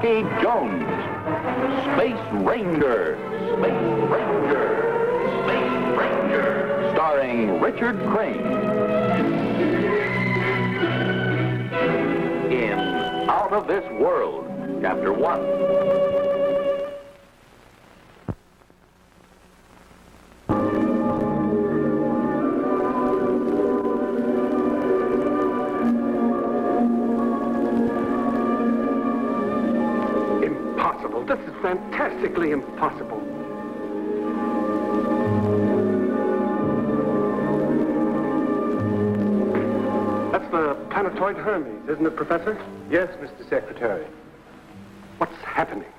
Rocky Jones. Space Ranger. Space Ranger. Space Ranger. Starring Richard Crane. In Out of This World, Chapter 1. This is fantastically impossible. That's the planetoid Hermes, isn't it, Professor? Yes, Mr. Secretary. What's happening?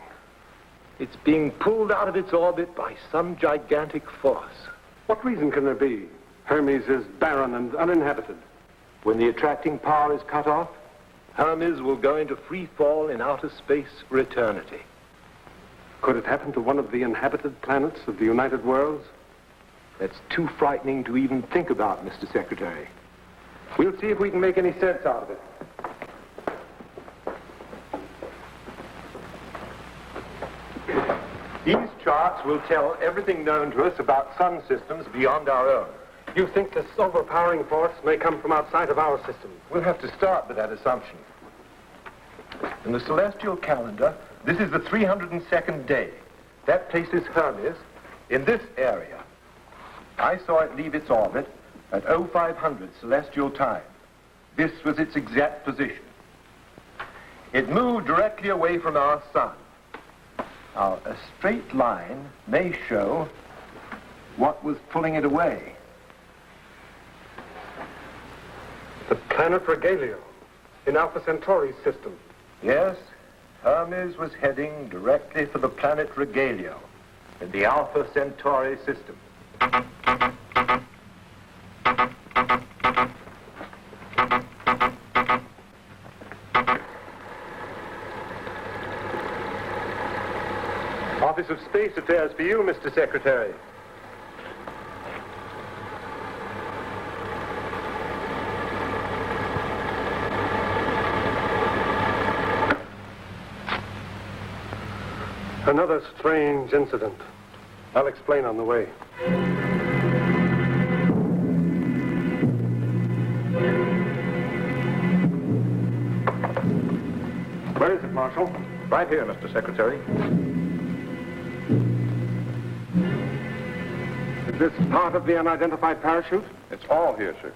It's being pulled out of its orbit by some gigantic force. What reason can there be? Hermes is barren and uninhabited. When the attracting power is cut off, Hermes will go into free fall in outer space for eternity. Could it happen to one of the inhabited planets of the United Worlds? That's too frightening to even think about, Mr. Secretary. We'll see if we can make any sense out of it. These charts will tell everything known to us about sun systems beyond our own. You think this overpowering force may come from outside of our system? We'll have to start with that assumption. In the celestial calendar, this is the 302nd day. That places Hermes in this area. I saw it leave its orbit at 0500 celestial time. This was its exact position. It moved directly away from our sun. Now, a straight line may show what was pulling it away. The planet Regalio in Alpha Centauri's system. Yes, Hermes was heading directly for the planet Regalio in the Alpha Centauri system. Office of Space Affairs for you, Mr. Secretary. Another strange incident. I'll explain on the way. Where is it, Marshal? Right here, Mr. Secretary. Is this part of the unidentified parachute? It's all here, sir.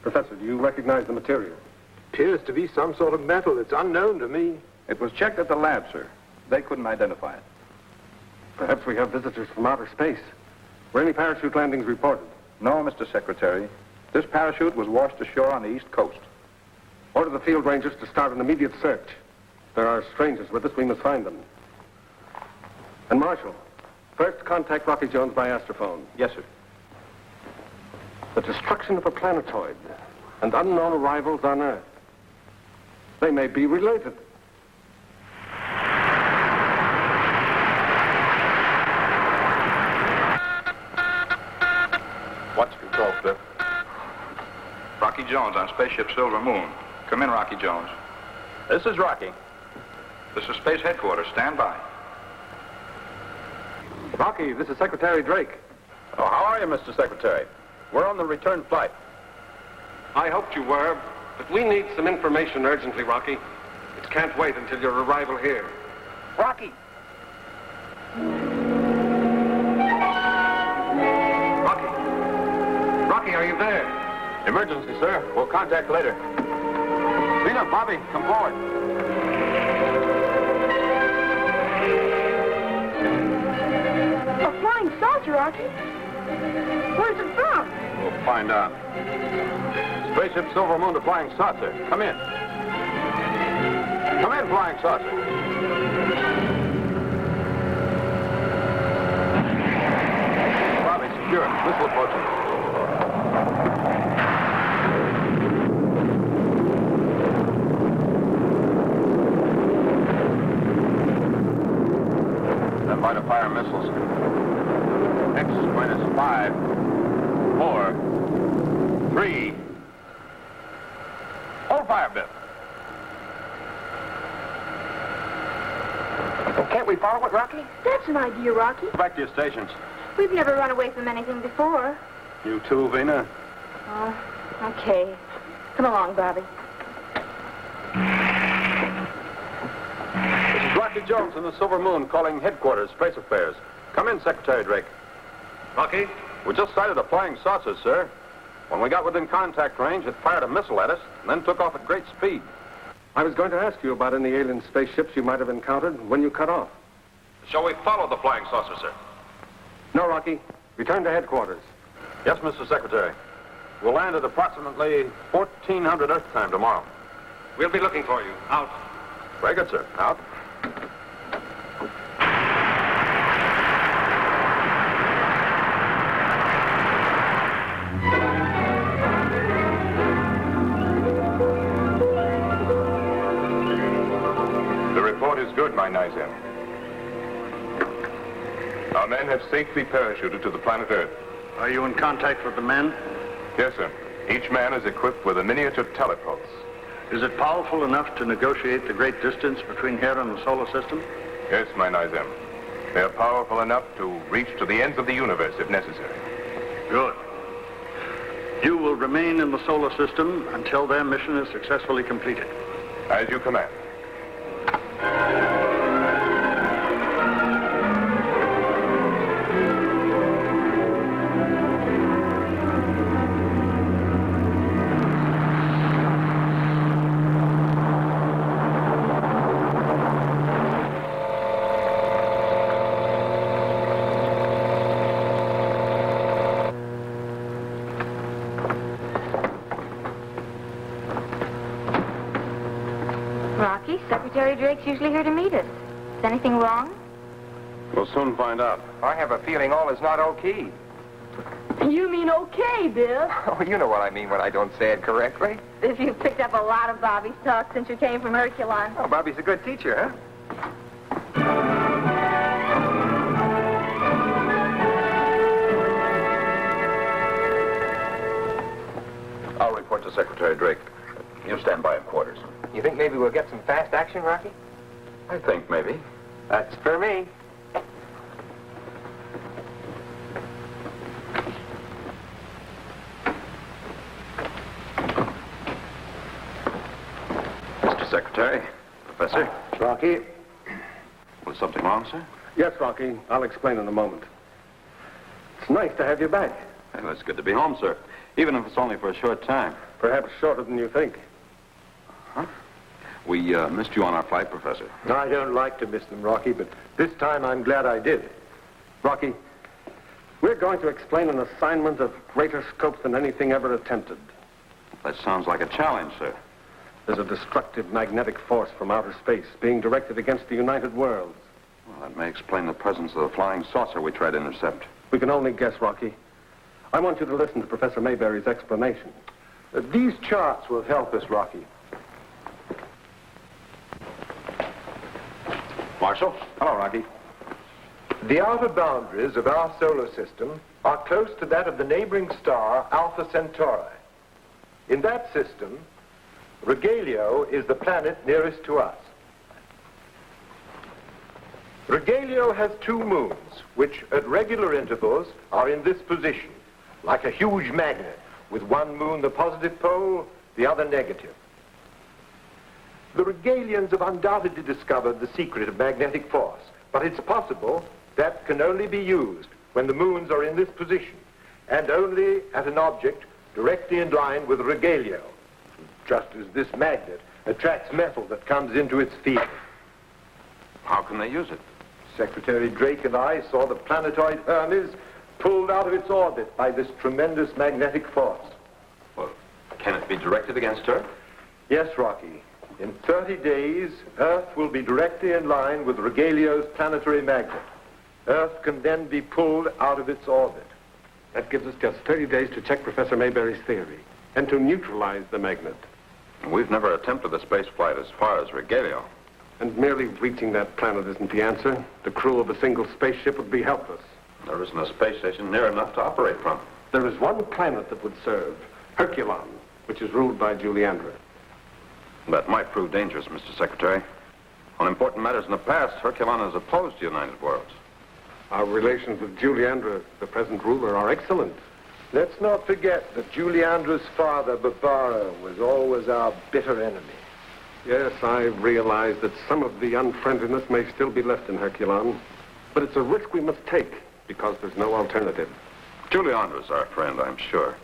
Professor, do you recognize the material? Appears to be some sort of metal. It's unknown to me. It was checked at the lab, sir. They couldn't identify it. Perhaps we have visitors from outer space. Were any parachute landings reported? No, Mr. Secretary. This parachute was washed ashore on the East Coast. Order the field rangers to start an immediate search. There are strangers with us. We must find them. And Marshal, first contact Rocky Jones by astrophone. Yes, sir. The destruction of a planetoid and unknown arrivals on Earth. They may be related. What's control, Cliff? Rocky Jones on Spaceship Silver Moon. Come in, Rocky Jones. This is Rocky. This is Space Headquarters. Stand by. Rocky, this is Secretary Drake. Oh, how are you, Mr. Secretary? We're on the return flight. I hoped you were, but we need some information urgently, Rocky. It can't wait until your arrival here. Rocky! Rocky, are you there? Emergency, sir. We'll contact later. Lena, Bobby, come forward. A flying saucer, Rocky? Where's it from? We'll find out. Spaceship Silver Moon to Flying Saucer. Come in. Come in, Flying Saucer. Bobby, secure. Missile approaching. Stand by to fire missiles. X minus 5, 4, 3. Hold fire, Biff. Well, can't we follow it, Rocky? That's an idea, Rocky. Go back to your stations. We've never run away from anything before. You too, Vina? Oh, okay. Come along, Bobby. This is Rocky Jones from the Silver Moon calling headquarters, Space Affairs. Come in, Secretary Drake. Rocky? We just sighted a flying saucer, sir. When we got within contact range, it fired a missile at us and then took off at great speed. I was going to ask you about any alien spaceships you might have encountered when you cut off. Shall we follow the flying saucer, sir? No, Rocky. Return to headquarters. Yes, Mr. Secretary. We'll land at approximately 1400 Earth time tomorrow. We'll be looking for you. Out. Very good, sir. Out. The report is good, my Nizam. Our men have safely parachuted to the planet Earth. Are you in contact with the men? Yes, sir. Each man is equipped with a miniature telepulse. Is it powerful enough to negotiate the great distance between here and the solar system? Yes, my Nizam. They are powerful enough to reach to the ends of the universe if necessary. Good. You will remain in the solar system until their mission is successfully completed. As you command. Rocky, Secretary Drake's usually here to meet us. Is anything wrong? We'll soon find out. I have a feeling all is not okay. You mean okay, Bill? Oh, you know what I mean when I don't say it correctly. If you've picked up a lot of Bobby's talk since you came from Herculon. Oh, Bobby's a good teacher, huh? I'll report to Secretary Drake. You stand by in quarters. You think maybe we'll get some fast action, Rocky? I think maybe. That's for me. Mr. Secretary, Professor. Rocky? Was something wrong, sir? Yes, Rocky. I'll explain in a moment. It's nice to have you back. Well, it's good to be home, sir. Even if it's only for a short time. Perhaps shorter than you think. Huh? We missed you on our flight, Professor. I don't like to miss them, Rocky, but this time I'm glad I did. Rocky, we're going to explain an assignment of greater scope than anything ever attempted. That sounds like a challenge, sir. There's a destructive magnetic force from outer space being directed against the United Worlds. Well, that may explain the presence of the flying saucer we tried to intercept. We can only guess, Rocky. I want you to listen to Professor Mayberry's explanation. These charts will help us, Rocky. Marshal? Hello, Rocky. The outer boundaries of our solar system are close to that of the neighboring star, Alpha Centauri. In that system, Regalio is the planet nearest to us. Regalio has two moons, which at regular intervals are in this position, like a huge magnet, with one moon the positive pole, the other negative. The Regalians have undoubtedly discovered the secret of magnetic force, but it's possible that can only be used when the moons are in this position, and only at an object directly in line with Regalio, just as this magnet attracts metal that comes into its field. How can they use it? Secretary Drake and I saw the planetoid Hermes pulled out of its orbit by this tremendous magnetic force. Well, can it be directed against Earth? Yes, Rocky. In 30 days, Earth will be directly in line with Regalio's planetary magnet. Earth can then be pulled out of its orbit. That gives us just 30 days to check Professor Mayberry's theory and to neutralize the magnet. We've never attempted a space flight as far as Regalio. And merely reaching that planet isn't the answer. The crew of a single spaceship would be helpless. There isn't a space station near enough to operate from. There is one planet that would serve, Herculon, which is ruled by Juliandra. That might prove dangerous, Mr. Secretary. On important matters in the past, Herculon has opposed United Worlds. Our relations with Juliandra, the present ruler, are excellent. Let's not forget that Juliandra's father, Barbara, was always our bitter enemy. Yes, I realize that some of the unfriendliness may still be left in Herculon, but it's a risk we must take because there's no alternative. Juliandra's our friend, I'm sure.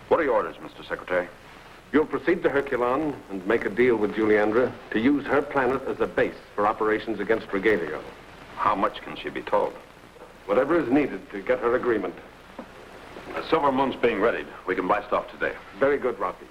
What are your orders, Mr. Secretary? You'll proceed to Herculon and make a deal with Juliandra to use her planet as a base for operations against Regalio. How much can she be told? Whatever is needed to get her agreement. The Silver Moon's being readied. We can blast off today. Very good, Rocky.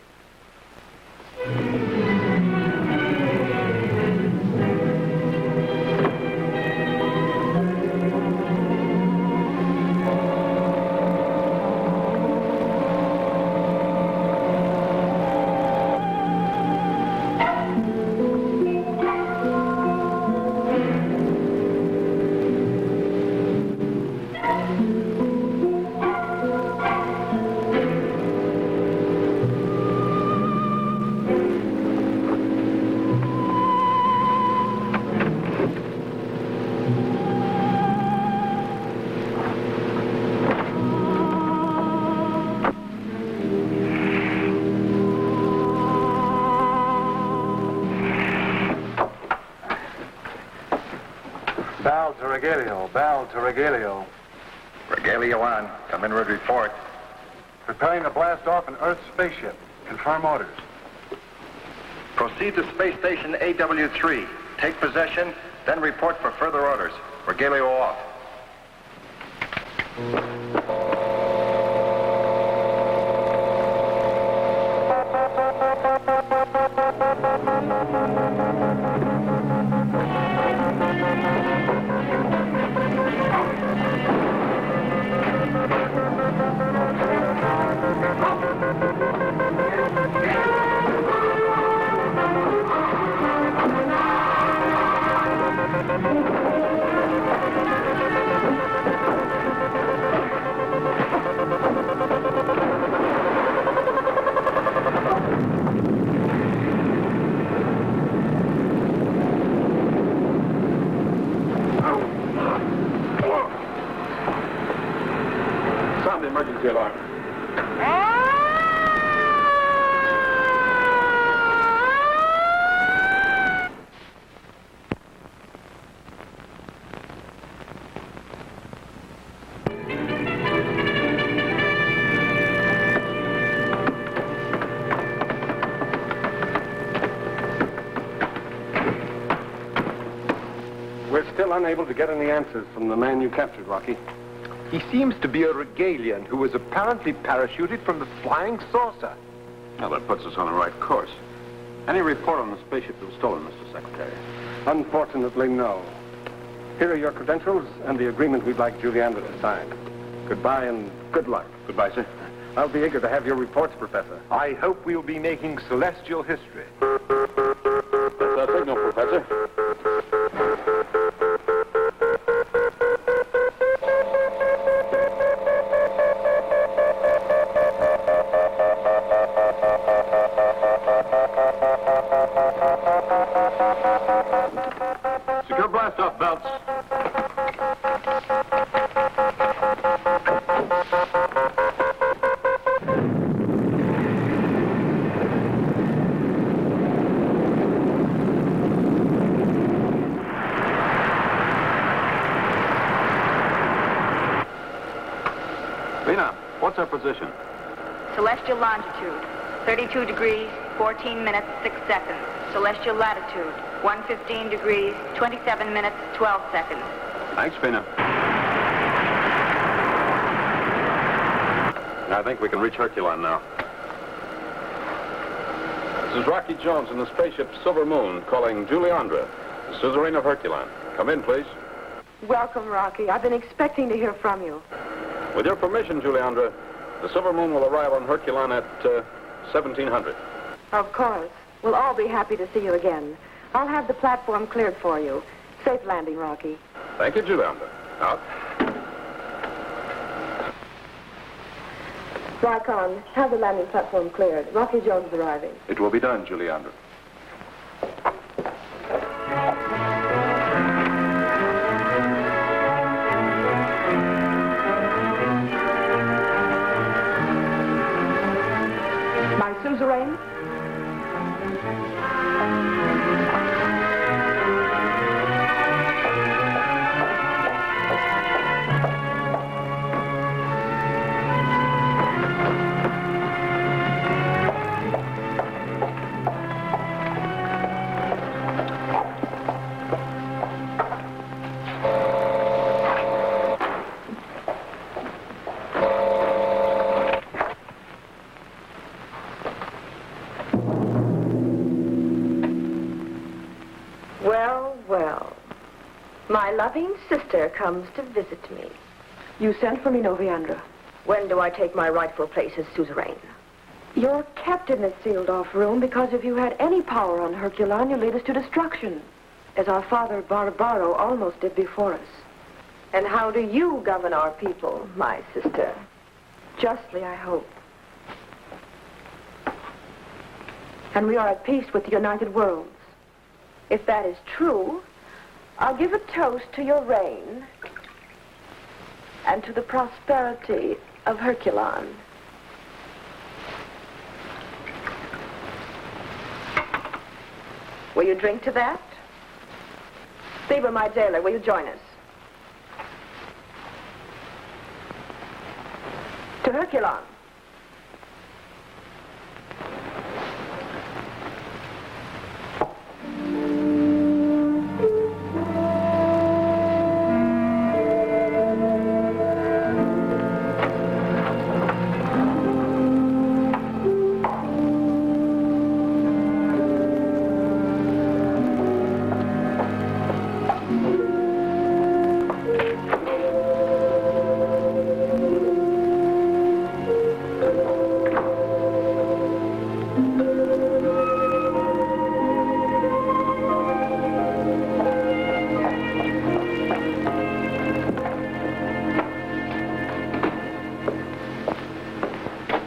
Bell to Regalio. Regalio on. Come in with report. Preparing to blast off an Earth spaceship. Confirm orders. Proceed to space station AW3. Take possession, then report for further orders. Regalio off. Sound the emergency alarm. We're still unable to get any answers from the man you captured, Rocky. He seems to be a Regalian who was apparently parachuted from the flying saucer. Well, that puts us on the right course. Any report on the spaceship that was stolen, Mr. Secretary? Unfortunately, no. Here are your credentials and the agreement we'd like Juliandra to sign. Goodbye and good luck. Goodbye, sir. I'll be eager to have your reports, Professor. I hope we'll be making celestial history. That's our signal, Professor. Secure blast-off belts. Lena, what's our position? Celestial longitude, 32 degrees, 14 minutes, 6 seconds. Celestial latitude, 115 degrees, 27 minutes, 12 seconds. Thanks, Fina. I think we can reach Herculon now. This is Rocky Jones in the spaceship Silver Moon calling Juliandra, the suzerain of Herculon. Come in, please. Welcome, Rocky. I've been expecting to hear from you. With your permission, Juliandra, the Silver Moon will arrive on Herculon at 1700. Of course. We'll all be happy to see you again. I'll have the platform cleared for you. Safe landing, Rocky. Thank you, Juliandra. Out. Rykon, have the landing platform cleared. Rocky Jones is arriving. It will be done, Juliandra. suzerain? Well, well. My loving sister comes to visit me. You sent for me, Noviandra. When do I take my rightful place as suzerain? You're kept in this sealed-off room because if you had any power on Herculon, you lead us to destruction, as our father Barbaro almost did before us. And how do you govern our people, my sister? Justly, I hope. And we are at peace with the United Worlds. If that is true, I'll give a toast to your reign and to the prosperity of Herculon. Will you drink to that? Theba, my jailer, will you join us? To Herculon.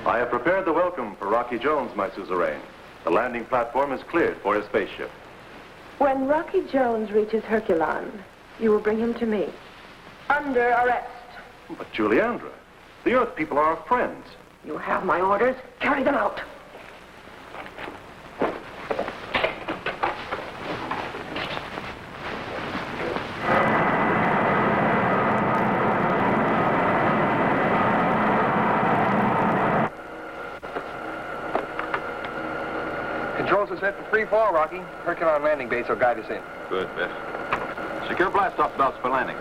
I have prepared the welcome for Rocky Jones, my suzerain. The landing platform is cleared for his spaceship. When Rocky Jones reaches Herculon, you will bring him to me. Under arrest. But Juliandra, the Earth people are our friends. You have my orders. Carry them out. Controls are set for free fall, Rocky. Herculon landing base will guide us in. Good, Biff. Secure blast-off belts for landing.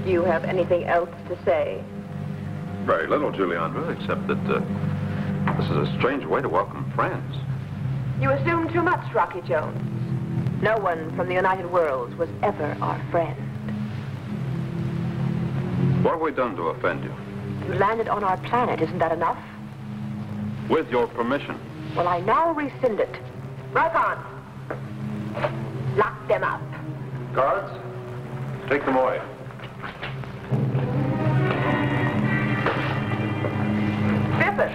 Do you have anything else to say? Very little, Juliandra, except that this is a strange way to welcome friends. You assume too much, Rocky Jones. No one from the United Worlds was ever our friend. What have we done to offend you? You landed on our planet, isn't that enough? With your permission. Well, I now rescind it. Right on. Lock them up. Guards, take them away. Biffin.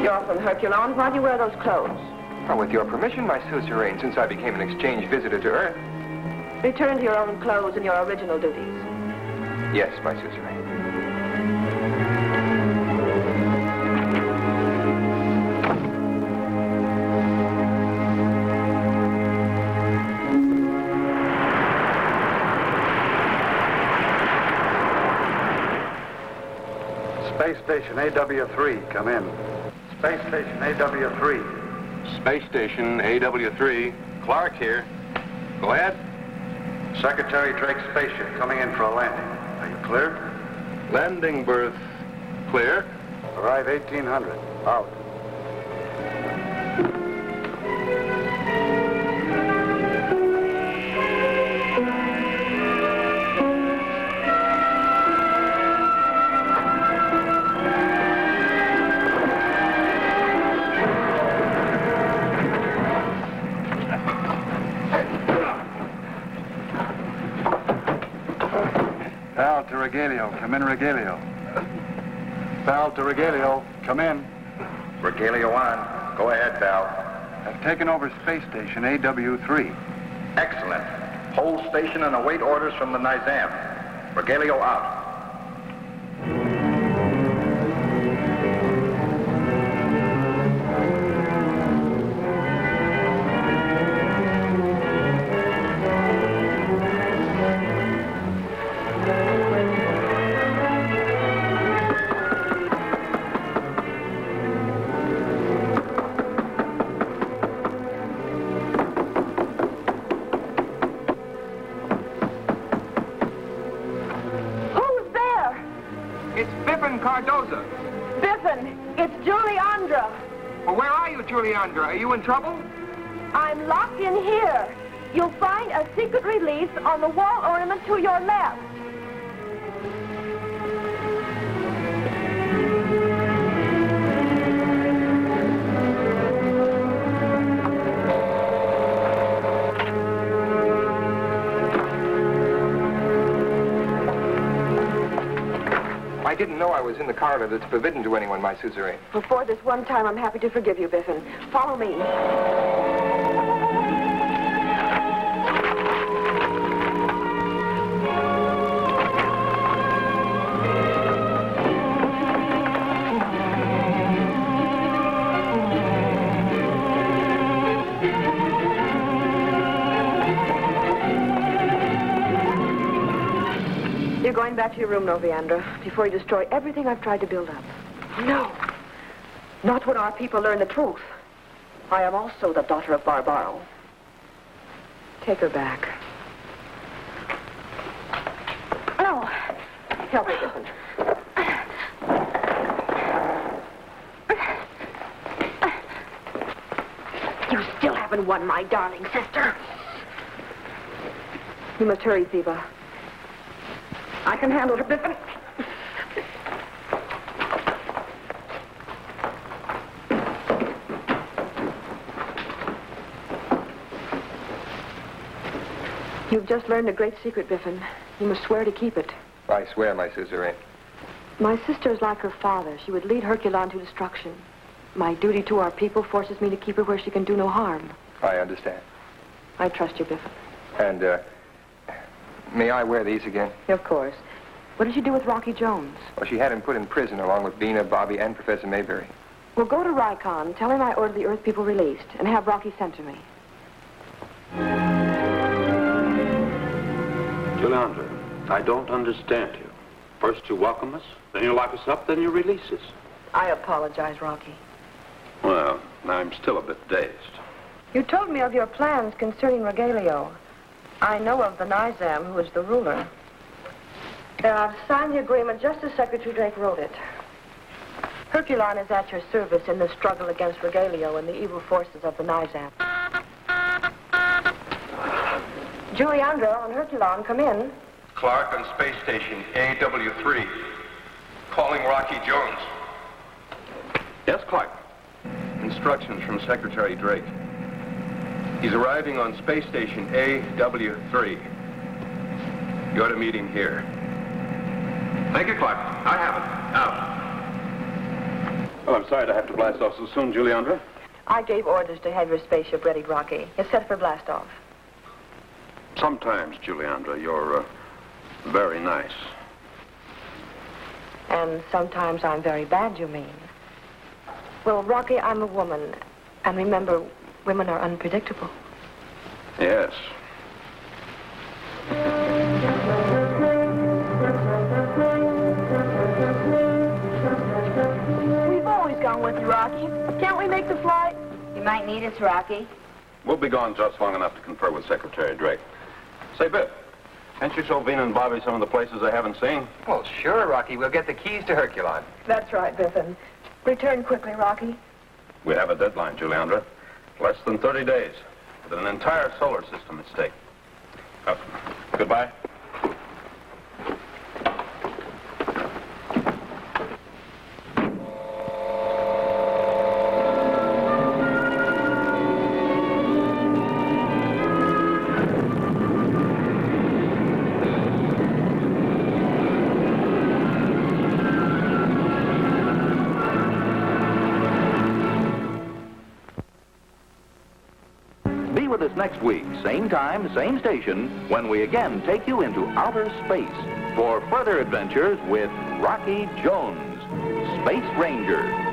You're from Herculon. Why do you wear those clothes? Oh, with your permission, my suzerain, since I became an exchange visitor to Earth. Return to your own clothes and your original duties. Yes, my suzerain. Space Station AW3, come in. Space Station AW3. Space Station AW3. Clark here. Go ahead. Secretary Drake's spaceship coming in for a landing. Are you clear? Landing berth clear. Arrive 1800. Out. Val to Regalio. Come in, Regalio. Val to Regalio. Come in. Regalio on. Go ahead, Val. I've taken over space station AW3. Excellent. Hold station and await orders from the Nizam. Regalio out. Juliandra, are you in trouble? I'm locked in here. You'll find a secret release on the wall ornament to your left. I didn't know I was in the corridor that's forbidden to anyone, my suzerain. Before this one time, I'm happy to forgive you, Biffin. Follow me. You're going back to your room, Noviandra, before you destroy everything I've tried to build up. No. Not when our people learn the truth. I am also the daughter of Barbaro. Take her back. No. Help me, Biffin. You still haven't won, my darling sister. You must hurry, Ziba. I can handle her, Biffin. You've just learned a great secret, Biffin. You must swear to keep it. I swear, my suzerain. My sister is like her father. She would lead Herculon to destruction. My duty to our people forces me to keep her where she can do no harm. I understand. I trust you, Biffin. And, may I wear these again? Of course. What did you do with Rocky Jones? Well, she had him put in prison along with Bina, Bobby, and Professor Mayberry. Well, go to Rykon, tell him I ordered the Earth people released, and have Rocky sent to me. Juliandra, I don't understand you. First you welcome us, then you lock us up, then you release us. I apologize, Rocky. Well, I'm still a bit dazed. You told me of your plans concerning Regalio. I know of the Nizam, who is the ruler. I've signed the agreement just as Secretary Drake wrote it. Herculon is at your service in the struggle against Regalio and the evil forces of the Nizam. Juliandra on Herculon, come in. Clark on Space Station AW3. Calling Rocky Jones. Yes, Clark. Instructions from Secretary Drake. He's arriving on Space Station AW3. You're to meet him here. Thank you, Clark. I have it. Out. Well, I'm sorry to have to blast off so soon, Juliandra. I gave orders to have your spaceship ready, Rocky. It's set for blast-off. Sometimes, Juliandra, you're very nice. And sometimes I'm very bad, you mean? Well, Rocky, I'm a woman. And remember, women are unpredictable. Yes. We've always gone with you, Rocky. Can't we make the flight? You might need us, Rocky. We'll be gone just long enough to confer with Secretary Drake. Say, Biff, can't you show Vina and Bobby some of the places they haven't seen? Well, sure, Rocky. We'll get the keys to Herculon. That's right, Biffin. Return quickly, Rocky. We have a deadline, Juliandra. Less than 30 days. With an entire solar system at stake. Goodbye. with us next week, same time, same station, when we again take you into outer space for further adventures with Rocky Jones, Space Ranger.